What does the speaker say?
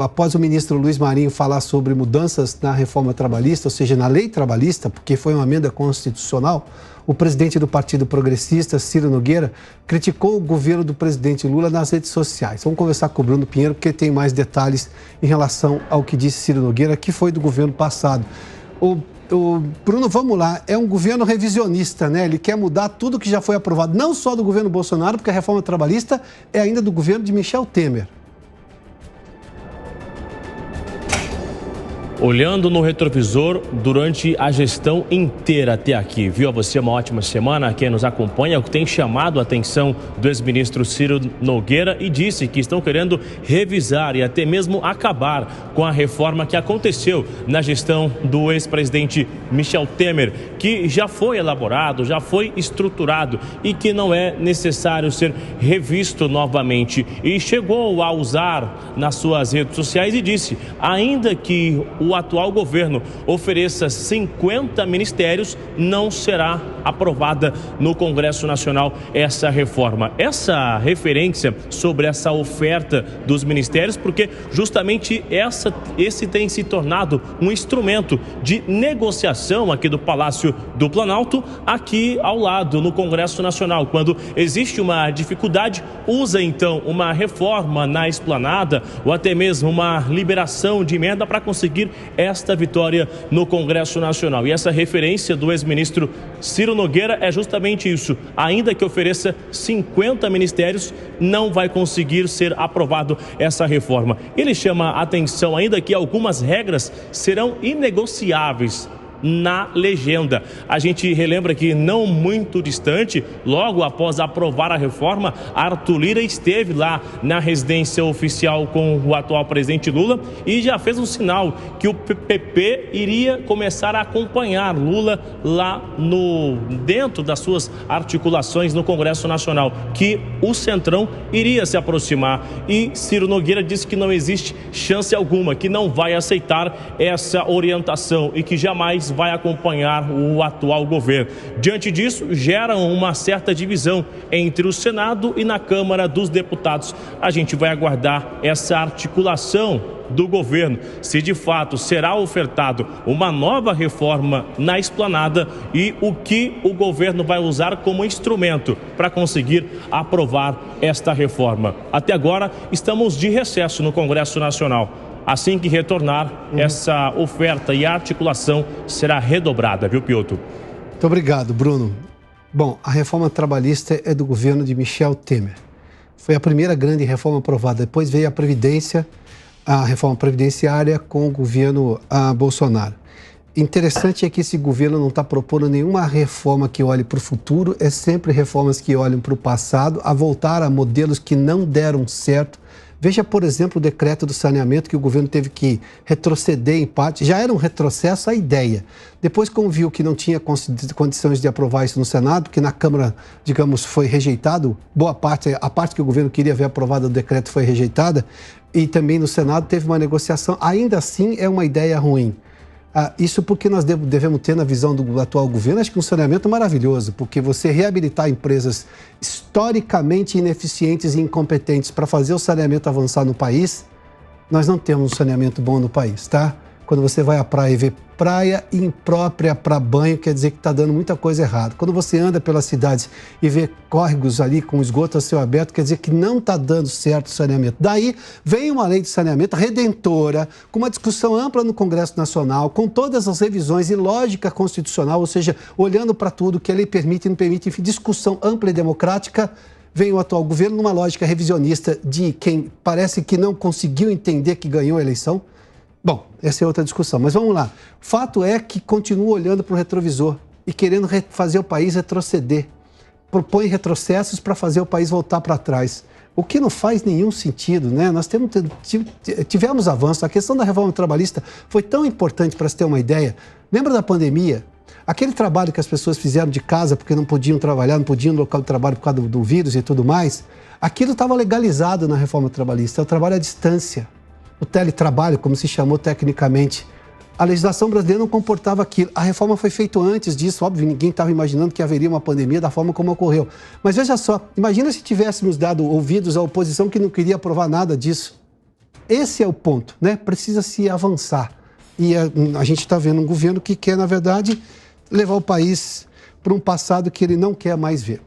Após o ministro Luiz Marinho falar sobre mudanças na reforma trabalhista, ou seja, na lei trabalhista, porque foi uma emenda constitucional, o presidente do Partido Progressista, Ciro Nogueira, criticou o governo do presidente Lula nas redes sociais. Vamos conversar com o Bruno Pinheiro, porque tem mais detalhes em relação ao que disse Ciro Nogueira, que foi do governo passado. Bruno, vamos lá, é um governo revisionista, né? Ele quer mudar tudo que já foi aprovado, não só do governo Bolsonaro, porque a reforma trabalhista é ainda do governo de Michel Temer. Olhando no retrovisor durante a gestão inteira até aqui. Viu a você uma ótima semana, quem nos acompanha, o que tem chamado a atenção do ex-ministro Ciro Nogueira e disse que estão querendo revisar e até mesmo acabar com a reforma que aconteceu na gestão do ex-presidente Michel Temer, que já foi elaborado, já foi estruturado e que não é necessário ser revisto novamente. E chegou a usar nas suas redes sociais e disse, ainda que o atual governo ofereça 50 ministérios, não será aprovada no Congresso Nacional essa reforma. Essa referência sobre essa oferta dos ministérios, porque justamente esse tem se tornado um instrumento de negociação aqui do Palácio do Planalto, aqui ao lado, no Congresso Nacional. Quando existe uma dificuldade, usa então uma reforma na esplanada ou até mesmo uma liberação de emenda para conseguir esta vitória no Congresso Nacional. E essa referência do ex-ministro Ciro Nogueira é justamente isso. Ainda que ofereça 50 ministérios, não vai conseguir ser aprovado essa reforma. Ele chama a atenção ainda que algumas regras serão inegociáveis na legenda. A gente relembra que não muito distante, logo após aprovar a reforma, Arthur Lira esteve lá na residência oficial com o atual presidente Lula e já fez um sinal que o PP iria começar a acompanhar Lula lá dentro das suas articulações no Congresso Nacional, que o Centrão iria se aproximar. E Ciro Nogueira disse que não existe chance alguma, que não vai aceitar essa orientação e que jamais vai acompanhar o atual governo. Diante disso, gera uma certa divisão entre o Senado e na Câmara dos Deputados. A gente vai aguardar essa articulação do governo, se de fato será ofertado uma nova reforma na esplanada e o que o governo vai usar como instrumento para conseguir aprovar esta reforma. Até agora, estamos de recesso no Congresso Nacional. Assim que retornar, essa oferta e articulação será redobrada, viu, Piotr? Muito obrigado, Bruno. Bom, a reforma trabalhista é do governo de Michel Temer. Foi a primeira grande reforma aprovada. Depois veio a Previdência, a reforma previdenciária com o governo Bolsonaro. Interessante é que esse governo não está propondo nenhuma reforma que olhe para o futuro, é sempre reformas que olham para o passado, a voltar a modelos que não deram certo. Veja, por exemplo, o decreto do saneamento que o governo teve que retroceder em parte. Já era um retrocesso a ideia. Depois, como viu que não tinha condições de aprovar isso no Senado, que na Câmara, digamos, foi rejeitado, boa parte, a parte que o governo queria ver aprovada do decreto foi rejeitada, e também no Senado teve uma negociação. Ainda assim, é uma ideia ruim. Isso porque nós devemos ter na visão do atual governo, acho que um saneamento maravilhoso, porque você reabilitar empresas historicamente ineficientes e incompetentes para fazer o saneamento avançar no país, nós não temos um saneamento bom no país, tá? Quando você vai à praia e vê praia imprópria para banho, quer dizer que está dando muita coisa errada. Quando você anda pelas cidades e vê córregos ali com esgoto a céu aberto, quer dizer que não está dando certo o saneamento. Daí vem uma lei de saneamento redentora, com uma discussão ampla no Congresso Nacional, com todas as revisões e lógica constitucional, ou seja, olhando para tudo que a lei permite e não permite, enfim, discussão ampla e democrática. Vem o atual governo numa lógica revisionista de quem parece que não conseguiu entender que ganhou a eleição. Bom, essa é outra discussão, mas vamos lá. O fato é que continua olhando para o retrovisor e querendo fazer o país retroceder. Propõe retrocessos para fazer o país voltar para trás. O que não faz nenhum sentido, né? Nós tivemos avanço. A questão da reforma trabalhista foi tão importante, para se ter uma ideia. Lembra da pandemia? Aquele trabalho que as pessoas fizeram de casa porque não podiam trabalhar, não podiam no local de trabalho por causa do vírus e tudo mais, aquilo estava legalizado na reforma trabalhista, é o trabalho à distância. O teletrabalho, como se chamou tecnicamente. A legislação brasileira não comportava aquilo. A reforma foi feita antes disso, óbvio, ninguém estava imaginando que haveria uma pandemia da forma como ocorreu. Mas veja só, imagina se tivéssemos dado ouvidos à oposição que não queria aprovar nada disso. esse é o ponto, né? Precisa se avançar. E a gente está vendo um governo que quer, na verdade, levar o país para um passado que ele não quer mais ver.